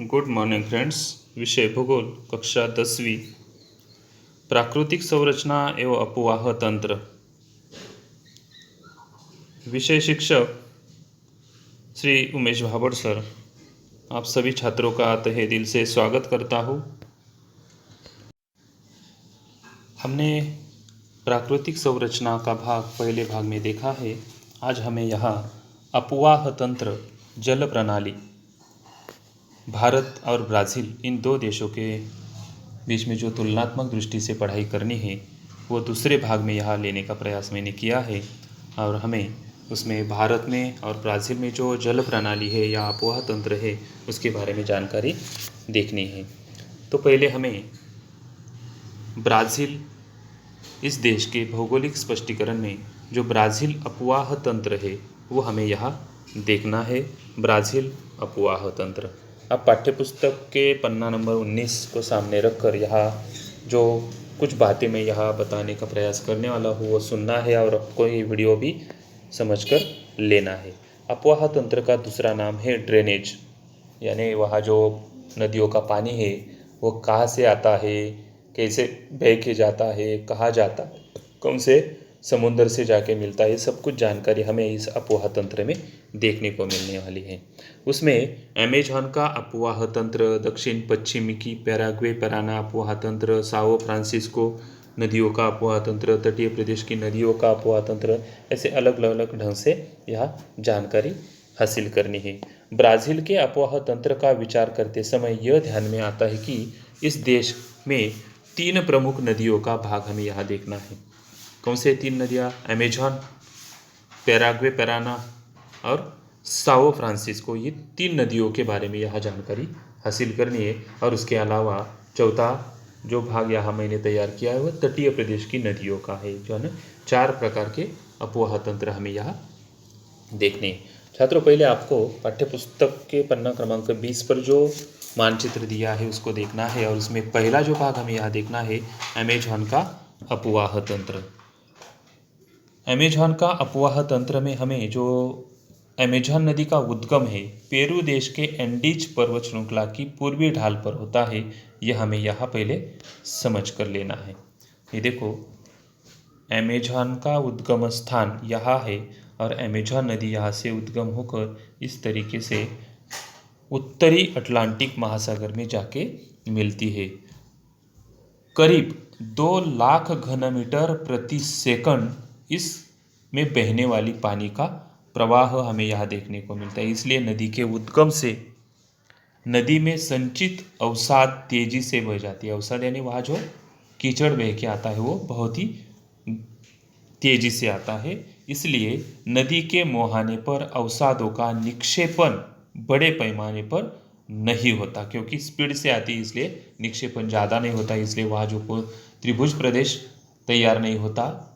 Good morning friends. विषय भूगोल, कक्षा 10वीं, प्राकृतिक संरचना एवं अपवाह तंत्र। विषय शिक्षक श्री उमेश भाभड़ सर। आप सभी छात्रों का तहे दिल से स्वागत करता हूँ। हमने प्राकृतिक संरचना का पहले भाग में देखा है। आज हमें यहाँ अपवाह तंत्र, जल प्रणाली, भारत और ब्राज़ील इन दो देशों के बीच में जो तुलनात्मक दृष्टि से पढ़ाई करनी है वो दूसरे भाग में यहाँ लेने का प्रयास मैंने किया है। और हमें उसमें भारत में और ब्राज़ील में जो जल प्रणाली है या अपवाह तंत्र है उसके बारे में जानकारी देखनी है। तो पहले हमें ब्राज़ील, इस देश के भौगोलिक स्पष्टीकरण में जो ब्राज़ील अपवाह तंत्र है वो हमें यहाँ देखना है। ब्राज़ील अपवाह तंत्र। अब पाठ्यपुस्तक के पन्ना नंबर 19 को सामने रखकर यहाँ जो कुछ बातें मैं यहाँ बताने का प्रयास करने वाला हूँ वो सुनना है और आपको ये वीडियो भी समझकर लेना है। अपवाह तंत्र का दूसरा नाम है ड्रेनेज, यानी वहाँ जो नदियों का पानी है वो कहाँ से आता है, कैसे बह के जाता है, कहाँ जाता है, कौन से समुद्र से जाके मिलता है, सब कुछ जानकारी हमें इस अपवाह तंत्र में देखने को मिलने वाली है। उसमें अमेज़न का अपवाह तंत्र, दक्षिण पश्चिम की पैराग्वे पैराना अपवाह तंत्र, साओ फ्रांसिस्को नदियों का अपवाह तंत्र, तटीय प्रदेश की नदियों का अपवाह तंत्र, ऐसे अलग अलग ढंग से यह जानकारी हासिल करनी है। ब्राज़ील के अपवाह तंत्र का विचार करते समय यह ध्यान में आता है कि इस देश में 3 प्रमुख नदियों का भाग हमें यहाँ देखना है। कौन से 3 नदियाँ? अमेज़न, पैराग्वे पैराना और साओ फ्रांसिस्को। ये 3 नदियों के बारे में यहाँ जानकारी हासिल करनी है। और उसके अलावा चौथा जो भाग यहाँ मैंने तैयार किया है वह तटीय प्रदेश की नदियों का है, जो है ना। 4 प्रकार के अपवाह तंत्र हमें यहाँ देखने हैं। छात्रों, पहले आपको पाठ्यपुस्तक के पन्ना क्रमांक 20 पर जो मानचित्र दिया है उसको देखना है। और उसमें पहला जो भाग हमें यहाँ देखना है अमेज़न का अपवाह तंत्र। अमेज़न का अपवाह तंत्र में हमें जो अमेज़न नदी का उद्गम है पेरू देश के एंडीज पर्वत श्रृंखला की पूर्वी ढाल पर होता है, यह हमें यहाँ पहले समझ कर लेना है। ये देखो, अमेज़न का उद्गम स्थान यहाँ है और अमेज़न नदी यहाँ से उद्गम होकर इस तरीके से उत्तरी अटलांटिक महासागर में जाके मिलती है। करीब 2 लाख घन मीटर प्रति सेकंड इसमें बहने वाली पानी का प्रवाह हमें यहाँ देखने को मिलता है। इसलिए नदी के उद्गम से नदी में संचित अवसाद तेजी से बह जाती है। अवसाद यानी वहाँ जो कीचड़ बह के आता है वो बहुत ही तेजी से आता है। इसलिए नदी के मुहाने पर अवसादों का निक्षेपण बड़े पैमाने पर नहीं होता, क्योंकि स्पीड से आती है इसलिए निक्षेपण ज़्यादा नहीं होता। इसलिए वहाँ जो त्रिभुज प्रदेश तैयार नहीं होता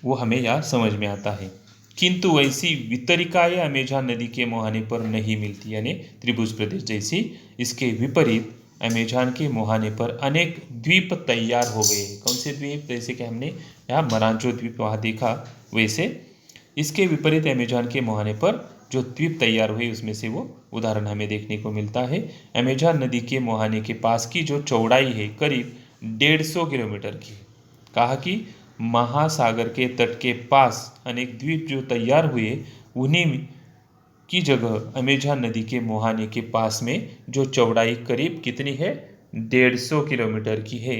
वो हमें यहाँ समझ में आता है। किंतु वैसी वितरिकाएँ अमेज़न नदी के मुहाने पर नहीं मिलती, यानी त्रिभुज प्रदेश जैसी। इसके विपरीत अमेज़न के मुहाने पर अनेक द्वीप तैयार हो गए हैं। कौन से द्वीप? जैसे कि हमने यहाँ मरांचो द्वीप वहाँ देखा, वैसे इसके विपरीत अमेज़न के मुहाने पर जो द्वीप तैयार हुए उसमें से वो उदाहरण हमें देखने को मिलता है। अमेज़न नदी के मुहाने के पास की जो चौड़ाई है करीब 150 किलोमीटर की। कहा कि महासागर के तट के पास अनेक द्वीप जो तैयार हुए उन्हीं की जगह अमेज़न नदी के मुहाने के पास में जो चौड़ाई करीब कितनी है? 150 किलोमीटर की है।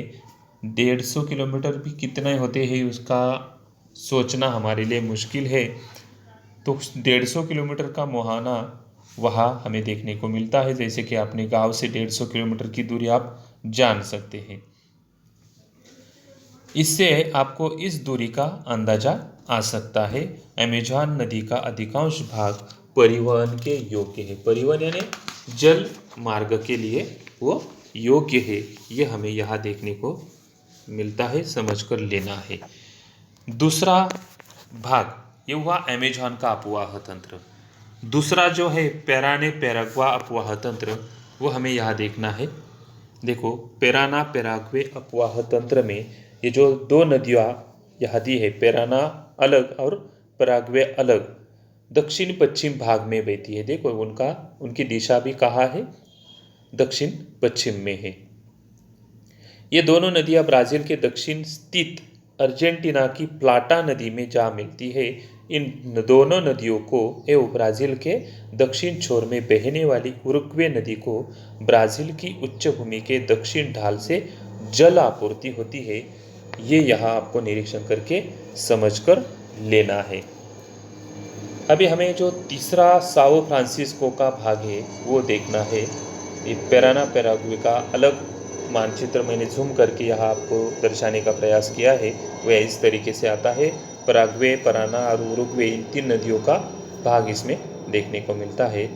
150 किलोमीटर भी कितने होते हैं उसका सोचना हमारे लिए मुश्किल है। तो 150 किलोमीटर का मुहाना वहाँ हमें देखने को मिलता है। जैसे कि अपने गांव से 150 किलोमीटर की दूरी आप जान सकते हैं। इससे आपको इस दूरी का अंदाजा आ सकता है। अमेज़न नदी का अधिकांश भाग परिवहन के योग्य है। परिवहन यानी जल मार्ग के लिए वो योग्य है, ये हमें यहाँ देखने को मिलता है, समझ कर लेना है। दूसरा भाग ये हुआ अमेज़न का अपवाह तंत्र। दूसरा जो है पैराने पैराग्वा अपवाह तंत्र, वो हमें यहाँ देखना है। देखो, पैराना पैराग्वे अपवाह तंत्र में ये जो 2 नदियाँ यहाँ दी है, पैराना अलग और पैराग्वे अलग, दक्षिण पश्चिम भाग में बहती है। देखो उनकी दिशा भी कहाँ है? दक्षिण पश्चिम में है। ये दोनों नदियां ब्राज़ील के दक्षिण स्थित अर्जेंटीना की प्लाटा नदी में जा मिलती है। इन दोनों नदियों को एवं ब्राज़ील के दक्षिण छोर में बहने वाली उरुग्वे नदी को ब्राज़ील की उच्चभूमि के दक्षिण ढाल से जल आपूर्ति होती है। ये यहाँ आपको निरीक्षण करके समझकर लेना है। अभी हमें जो तीसरा साओ फ्रांसिस्को का भाग है वो देखना है। ये पैराना पैराग्वे का अलग मानचित्र मैंने जूम करके यहाँ आपको दर्शाने का प्रयास किया है। वह इस तरीके से आता है। पैराग्वे, पराना और उरुग्वे, इन 3 नदियों का भाग इसमें देखने को मिलता है।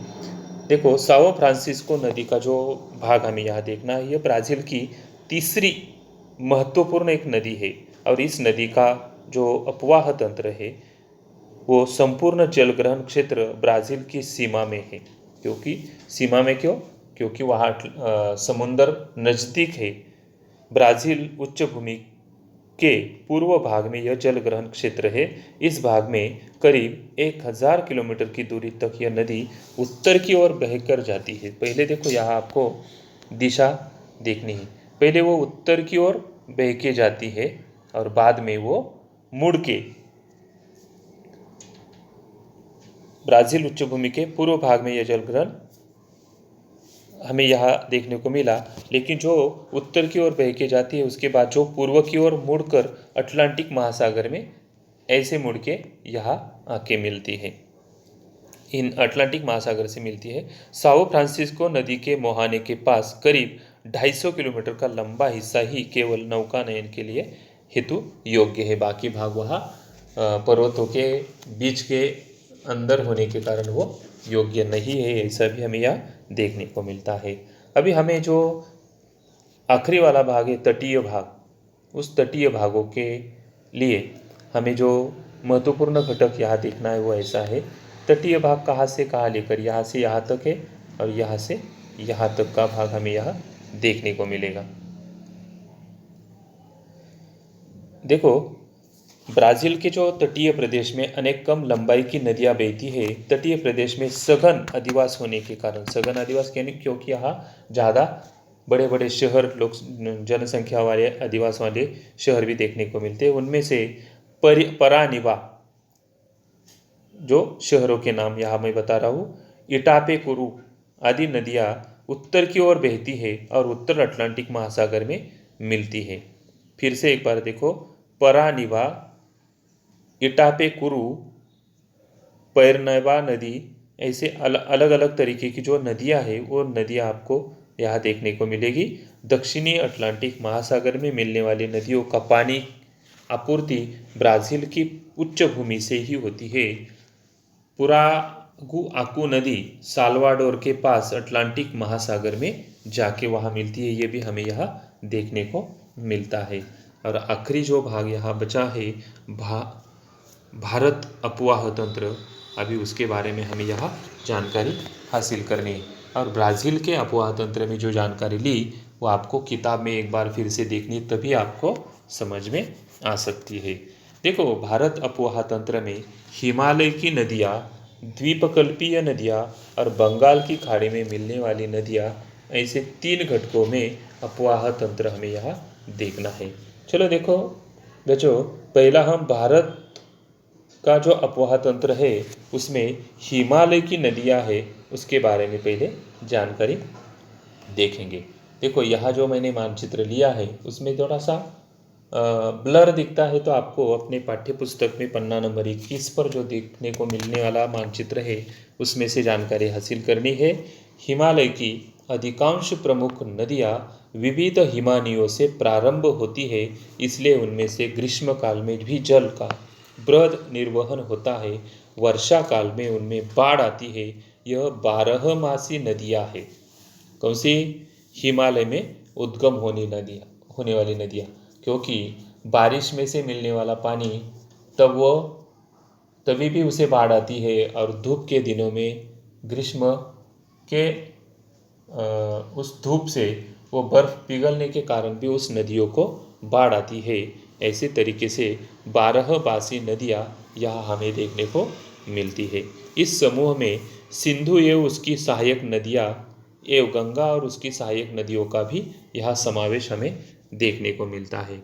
देखो, साओ फ्रांसिस्को नदी का जो भाग हमें यहाँ देखना है, यह ब्राज़ील की तीसरी महत्वपूर्ण एक नदी है और इस नदी का जो अपवाह तंत्र है वो संपूर्ण जलग्रहण क्षेत्र ब्राज़ील की सीमा में है। क्योंकि सीमा में क्यों? क्योंकि वहाँ समुंदर नज़दीक है। ब्राज़ील उच्चभूमि के पूर्व भाग में यह जलग्रहण क्षेत्र है। इस भाग में करीब 1000 किलोमीटर की दूरी तक यह नदी उत्तर की ओर बहकर जाती है। पहले देखो, यहाँ आपको दिशा देखनी है। पहले वो उत्तर की ओर बह के जाती है और बाद में वो मुड़ के ब्राज़ील उच्चभूमि के पूर्व भाग में यह जलग्रहण हमें यहाँ देखने को मिला। लेकिन जो उत्तर की ओर बह के जाती है उसके बाद जो पूर्व की ओर मुड़कर अटलांटिक महासागर में ऐसे मुड़ के यहाँ आके मिलती है, इन अटलांटिक महासागर से मिलती है। साओ फ्रांसिस्को नदी के मुहाने के पास करीब 250 किलोमीटर का लंबा हिस्सा ही केवल नौकानयन के लिए हेतु योग्य है। बाकी भाग वहाँ पर्वतों के बीच के अंदर होने के कारण वो योग्य नहीं है। ऐसा भी हमें यहाँ देखने को मिलता है। अभी हमें जो आखिरी वाला भाग है, तटीय भाग, उस तटीय भागों के लिए हमें जो महत्वपूर्ण घटक यहाँ देखना है वो ऐसा है। तटीय भाग कहाँ से कहाँ लेकर यहाँ से यहाँ तक है और यहाँ से यहाँ तक का भाग हमें यहाँ देखने को मिलेगा। देखो, ब्राज़ील के जो तटीय प्रदेश में अनेक कम लंबाई की नदियाँ बहती है। तटीय प्रदेश में सघन अधिवास होने के कारण, सघन अधिवास यानी क्योंकि यहाँ ज़्यादा बड़े बड़े शहर, लोग जनसंख्या वाले अधिवास वाले शहर भी देखने को मिलते हैं। उनमें से परानिवा जो शहरों के नाम यहाँ मैं बता रहा हूँ, इटापेकुरू आदि नदियाँ उत्तर की ओर बहती है और उत्तर अटलांटिक महासागर में मिलती है। फिर से एक बार देखो, परानिवा, इटापेकुरू, पैरनवा नदी, ऐसे अलग अलग तरीके की जो नदियां हैं वो नदियां आपको यहाँ देखने को मिलेगी। दक्षिणी अटलांटिक महासागर में मिलने वाली नदियों का पानी आपूर्ति ब्राज़ील की उच्चभूमि से ही होती है। पुरागुआकू नदी साल्वाडोर के पास अटलांटिक महासागर में जाके वहाँ मिलती है। ये भी हमें यहाँ देखने को मिलता है। और आखिरी जो भाग यहाँ बचा है, भारत अपवाह तंत्र, अभी उसके बारे में हमें यहाँ जानकारी हासिल करनी है। और ब्राज़ील के अपवाह तंत्र में जो जानकारी ली वो आपको किताब में एक बार फिर से देखनी, तभी आपको समझ में आ सकती है। देखो, भारत अपवाह तंत्र में हिमालय की नदियाँ, द्वीपकल्पीय नदियाँ और बंगाल की खाड़ी में मिलने वाली नदियाँ, ऐसे 3 घटकों में अपवाह तंत्र हमें यहाँ देखना है। चलो देखो बच्चों, पहला हम भारत का जो अपवाह तंत्र है उसमें हिमालय की नदियाँ है उसके बारे में पहले जानकारी देखेंगे। देखो, यहाँ जो मैंने मानचित्र लिया है उसमें थोड़ा सा ब्लर दिखता है, तो आपको अपने पाठ्य पुस्तक में पन्ना नंबर 21 पर जो देखने को मिलने वाला मानचित्र है उसमें से जानकारी हासिल करनी है। हिमालय की अधिकांश प्रमुख नदियाँ विविध हिमानियों से प्रारंभ होती है, इसलिए उनमें से ग्रीष्म काल में भी जल का बृहद निर्वहन होता है। वर्षा काल में उनमें बाढ़ आती है। यह 12 मासी नदियाँ हैं। कौन सी? हिमालय में उद्गम होने वाली नदियाँ, क्योंकि बारिश में से मिलने वाला पानी तभी भी उसे बाढ़ आती है, और धूप के दिनों में ग्रीष्म के उस धूप से वो बर्फ़ पिघलने के कारण भी उस नदियों को बाढ़ आती है। ऐसे तरीके से 12 बासी नदियाँ यहाँ हमें देखने को मिलती है। इस समूह में सिंधु एवं उसकी सहायक नदियाँ ये गंगा और उसकी सहायक नदियों का भी यहाँ समावेश हमें देखने को मिलता है।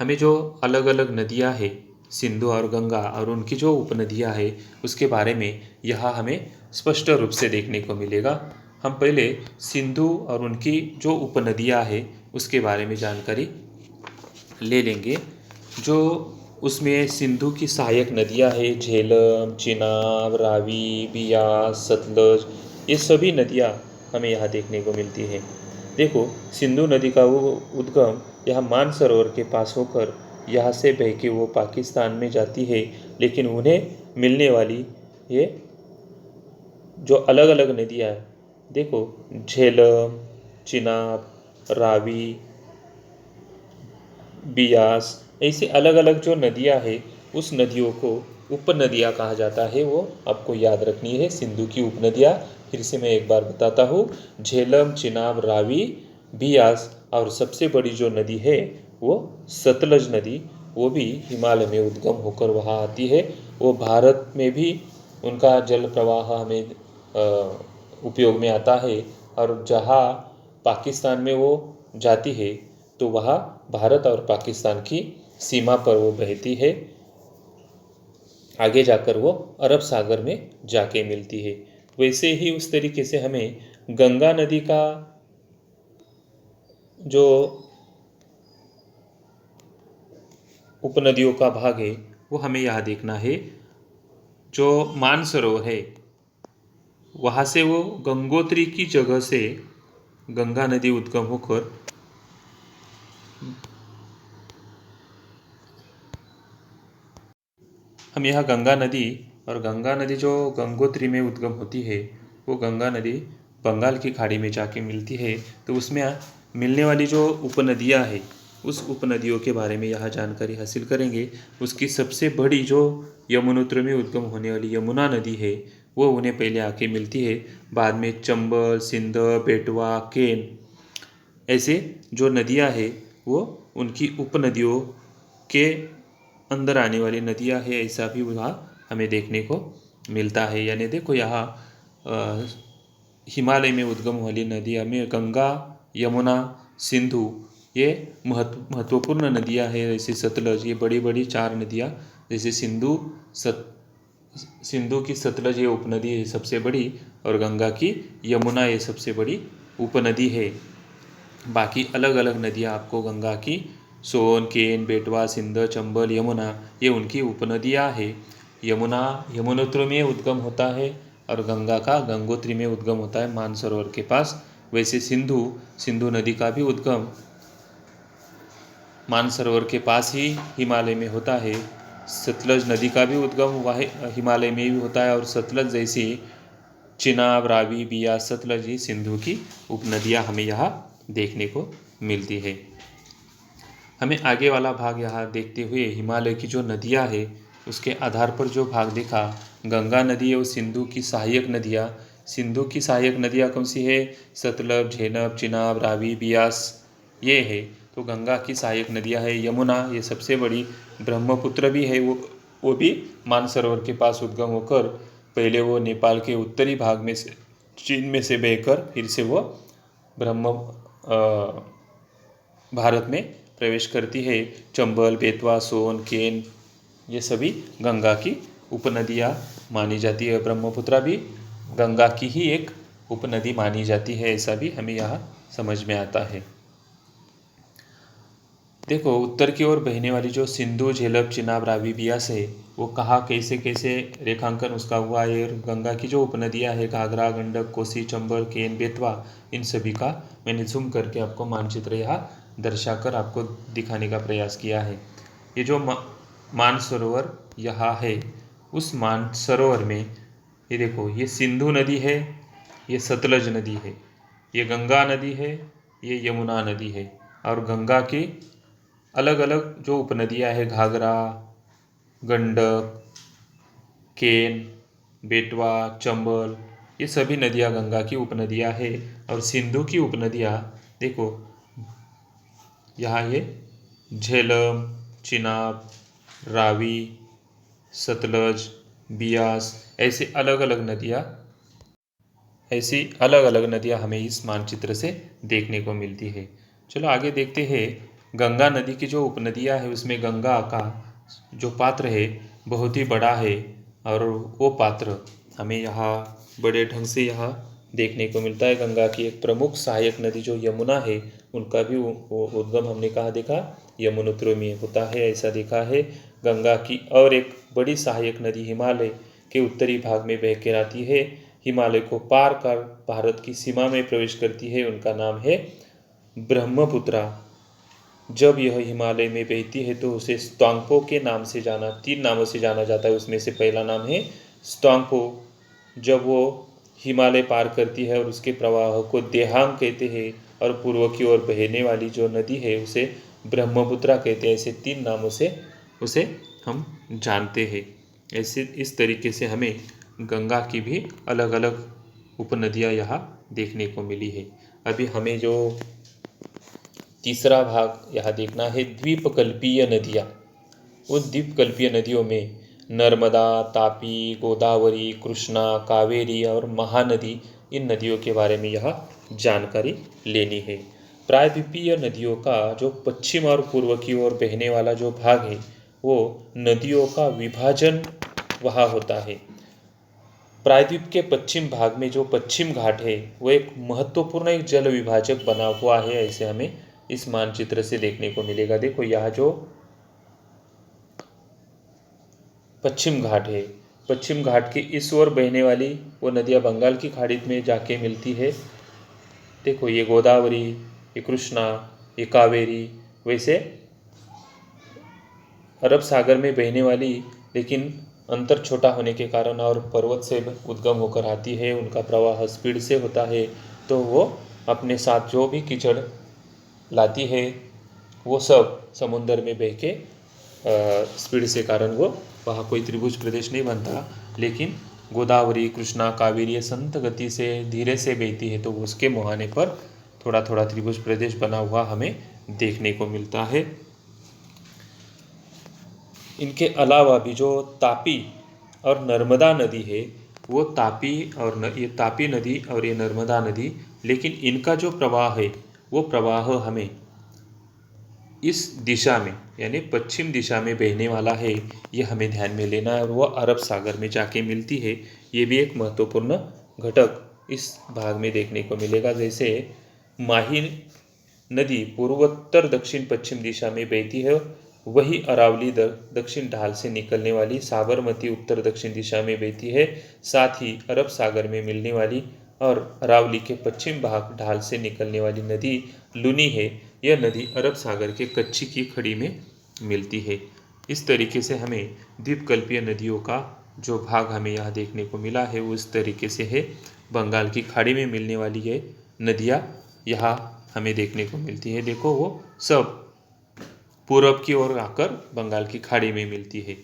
हमें जो अलग अलग नदियाँ हैं, सिंधु और गंगा और उनकी जो उपनदियाँ हैं, उसके बारे में यहाँ हमें स्पष्ट रूप से देखने को मिलेगा। हम पहले सिंधु और उनकी जो उपनदियाँ हैं उसके बारे में जानकारी ले लेंगे। जो उसमें सिंधु की सहायक नदियाँ हैं, झेलम, चिनाब, रावी, बियास, सतलज, ये सभी नदियाँ हमें यहाँ देखने को मिलती हैं। देखो, सिंधु नदी का वो उद्गम यहाँ मानसरोवर के पास होकर यहाँ से बह के वो पाकिस्तान में जाती है, लेकिन उन्हें मिलने वाली ये जो अलग अलग नदियाँ हैं, देखो, झेलम, चिनाब, रावी, बियास, ऐसे अलग अलग जो नदियाँ हैं, उस नदियों को उपनदियाँ कहा जाता है। वो आपको याद रखनी है, सिंधु की उपनदियाँ। फिर से मैं एक बार बताता हूँ, झेलम, चिनाब, रावी, बियास, और सबसे बड़ी जो नदी है वो सतलज नदी, वो भी हिमालय में उद्गम होकर वहाँ आती है। वो भारत में भी उनका जल प्रवाह हमें उपयोग में आता है, और जहाँ पाकिस्तान में वो जाती है तो वहाँ भारत और पाकिस्तान की सीमा पर वो बहती है। आगे जाकर वो अरब सागर में जाके मिलती है। वैसे ही उस तरीके से हमें गंगा नदी का जो उपनदियों का भाग है वो हमें यहाँ देखना है। जो मानसरोवर है वहाँ से वो गंगोत्री की जगह से गंगा नदी उद्गम होकर हम यहाँ गंगा नदी, और गंगा नदी जो गंगोत्री में उद्गम होती है, वो गंगा नदी बंगाल की खाड़ी में जाके मिलती है। तो उसमें मिलने वाली जो उपनदियाँ हैं, उस उपनदियों के बारे में यहाँ जानकारी हासिल करेंगे। उसकी सबसे बड़ी जो यमुनोत्री में उद्गम होने वाली यमुना नदी है, वो उन्हें पहले आके मिलती है। बाद में चंबल, सिंध, बेटवा, केन, ऐसे जो नदियाँ हैं वो उनकी उपनदियों के अंदर आने वाली नदियाँ हैं, ऐसा भी वहाँ हमें देखने को मिलता है। यानी देखो, यहाँ हिमालय में उद्गम वाली नदियाँ में गंगा, यमुना, सिंधु, ये महत्वपूर्ण नदियाँ हैं। जैसे सतलज, ये बड़ी बड़ी 4 नदियाँ, जैसे सिंधु की सतलज ये उपनदी है सबसे बड़ी, और गंगा की यमुना ये सबसे बड़ी उपनदी है। बाकी अलग अलग नदियाँ आपको गंगा की सोन, केन, बेटवा, सिंध, चंबल, यमुना, ये उनकी उपनदियाँ है। यमुना यमुनोत्री में उद्गम होता है, और गंगा का गंगोत्री में उद्गम होता है मानसरोवर के पास। वैसे सिंधु नदी का भी उद्गम मानसरोवर के पास ही हिमालय में होता है। सतलज नदी का भी उद्गम हिमालय में भी होता है, और सतलज जैसी चिनाब, रावी, बियास, सतलज, ये सिंधु की उपनदियाँ हमें यहाँ देखने को मिलती है। हमें आगे वाला भाग यहाँ देखते हुए हिमालय की जो नदियाँ है उसके आधार पर जो भाग देखा, गंगा नदी और सिंधु की सहायक नदियाँ। सिंधु की सहायक नदियाँ कौन सी है? सतलज, झेलम, चिनाब, रावी, बियास, ये है। तो गंगा की सहायक नदियाँ है यमुना, ये सबसे बड़ी। ब्रह्मपुत्र भी है, वो भी मानसरोवर के पास उद्गम होकर पहले वो नेपाल के उत्तरी भाग में से, चीन में से बहकर फिर से वो भारत में प्रवेश करती है। चंबल, बेतवा, सोन, केन, ये सभी गंगा की उपनदियाँ मानी जाती है। ब्रह्मपुत्र भी गंगा की ही एक उपनदी मानी जाती है, ऐसा भी हमें यहाँ समझ में आता है। देखो, उत्तर की ओर बहने वाली जो सिंधु, झेलम, चिनाब, रावी, बियास है, वो कहाँ कैसे कैसे रेखांकन उसका हुआ है। और गंगा की जो उपनदियाँ है, घाघरा, गंडक, कोसी, चंबल, केन, बेतवा, इन सभी का मैंने जूम करके आपको मानचित्र यहाँ दर्शाकर आपको दिखाने का प्रयास किया है। ये जो मानसरोवर यहाँ है, उस मानसरोवर में ये देखो, ये सिंधु नदी है, ये सतलज नदी है, ये गंगा नदी है, ये यमुना नदी है। और गंगा की अलग अलग जो उपनदियाँ है, घाघरा, गंडक, केन, बेतवा, चंबल, ये सभी नदियाँ गंगा की उपनदियाँ है। और सिंधु की उपनदियाँ देखो, यहाँ ये झेलम, चिनाब, रावी, सतलज, बियास, ऐसे अलग अलग नदियाँ ऐसी अलग अलग नदियाँ हमें इस मानचित्र से देखने को मिलती है। चलो आगे देखते हैं। गंगा नदी की जो उपनदियाँ है उसमें गंगा का जो पात्र है बहुत ही बड़ा है, और वो पात्र हमें यहाँ बड़े ढंग से यहाँ देखने को मिलता है। गंगा की एक प्रमुख सहायक नदी जो यमुना है, उनका भी उद्गम हमने कहाँ देखा, यमुनोत्री में होता है, ऐसा देखा है। गंगा की और एक बड़ी सहायक नदी हिमालय के उत्तरी भाग में बह कर आती है, हिमालय को पार कर भारत की सीमा में प्रवेश करती है, उनका नाम है ब्रह्मपुत्रा। जब यह हिमालय में बहती है तो उसे स्तांगपो के नाम से जाना, 3 नामों से जाना जाता है। उसमें से पहला नाम है स्तांगपो। जब वो हिमालय पार करती है और उसके प्रवाह को देहांग कहते हैं, और पूर्व की ओर बहने वाली जो नदी है उसे ब्रह्मपुत्रा कहते हैं। ऐसे 3 नामों से उसे हम जानते हैं। ऐसे इस तरीके से हमें गंगा की भी अलग अलग उपनदियाँ यहाँ देखने को मिली है। अभी हमें जो तीसरा भाग यहाँ देखना है, द्वीपकल्पीय नदियाँ। उन द्वीपकल्पीय नदियों में नर्मदा, तापी, गोदावरी, कृष्णा, कावेरी और महानदी, इन नदियों के बारे में यहाँ जानकारी लेनी है। प्रायद्वीपीय नदियों का जो पश्चिम और पूर्व की ओर बहने वाला जो भाग है, वो नदियों का विभाजन वहाँ होता है। प्रायद्वीप के पश्चिम भाग में जो पश्चिम घाट है वो एक महत्वपूर्ण एक जल विभाजक बना हुआ है, ऐसे हमें इस मानचित्र से देखने को मिलेगा। देखो यहाँ जो पश्चिम घाट है, पश्चिम घाट के इस ओर बहने वाली वो नदियाँ बंगाल की खाड़ी में जाके मिलती है। देखो ये गोदावरी, ये कृष्णा, ये कावेरी, वैसे अरब सागर में बहने वाली, लेकिन अंतर छोटा होने के कारण और पर्वत से उद्गम होकर आती है, उनका प्रवाह स्पीड से होता है, तो वो अपने साथ जो भी कीचड़ लाती है वो सब समुंदर में बह के स्पीड से कारण वो वहाँ कोई त्रिभुज प्रदेश नहीं बनता। लेकिन गोदावरी, कृष्णा, कावेरी संत गति से धीरे से बहती है, तो उसके मुहाने पर थोड़ा थोड़ा त्रिभुज प्रदेश बना हुआ हमें देखने को मिलता है। इनके अलावा भी जो तापी और नर्मदा नदी है, वो तापी और ये तापी नदी और ये नर्मदा नदी, लेकिन इनका जो प्रवाह है वो प्रवाह हमें इस दिशा में यानी पश्चिम दिशा में बहने वाला है, ये हमें ध्यान में लेना है, और वह अरब सागर में जाके मिलती है। ये भी एक महत्वपूर्ण घटक इस भाग में देखने को मिलेगा। जैसे माही नदी पूर्वोत्तर दक्षिण पश्चिम दिशा में बहती है, वही अरावली दक्षिण ढाल से निकलने वाली साबरमती उत्तर दक्षिण दिशा में बहती है। साथ ही अरब सागर में मिलने वाली और अरावली के पश्चिम भाग ढाल से निकलने वाली नदी लूनी है, यह नदी अरब सागर के कच्ची की खड़ी में मिलती है। इस तरीके से हमें द्वीपकल्पीय नदियों का जो भाग हमें यहाँ देखने को मिला है वो इस तरीके से है। बंगाल की खाड़ी में मिलने वाली ये नदियाँ यहाँ हमें देखने को मिलती है। देखो वो सब पूरब की ओर आकर बंगाल की खाड़ी में मिलती है।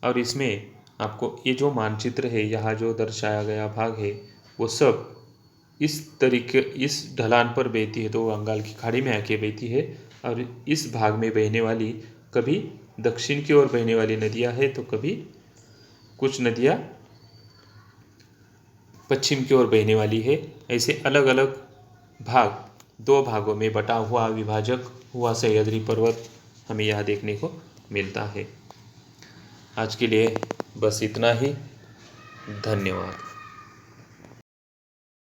और इसमें आपको ये जो मानचित्र है यहाँ जो दर्शाया गया भाग है वो सब इस तरीके इस ढलान पर बहती है, तो बंगाल की खाड़ी में आके बहती है। और इस भाग में बहने वाली कभी दक्षिण की ओर बहने वाली नदियाँ है, तो कभी कुछ नदियाँ पश्चिम की ओर बहने वाली है। ऐसे अलग अलग भाग 2 भागों में बटा हुआ विभाजक हुआ सह्याद्री पर्वत हमें यहाँ देखने को मिलता है। आज के लिए बस इतना ही। धन्यवाद।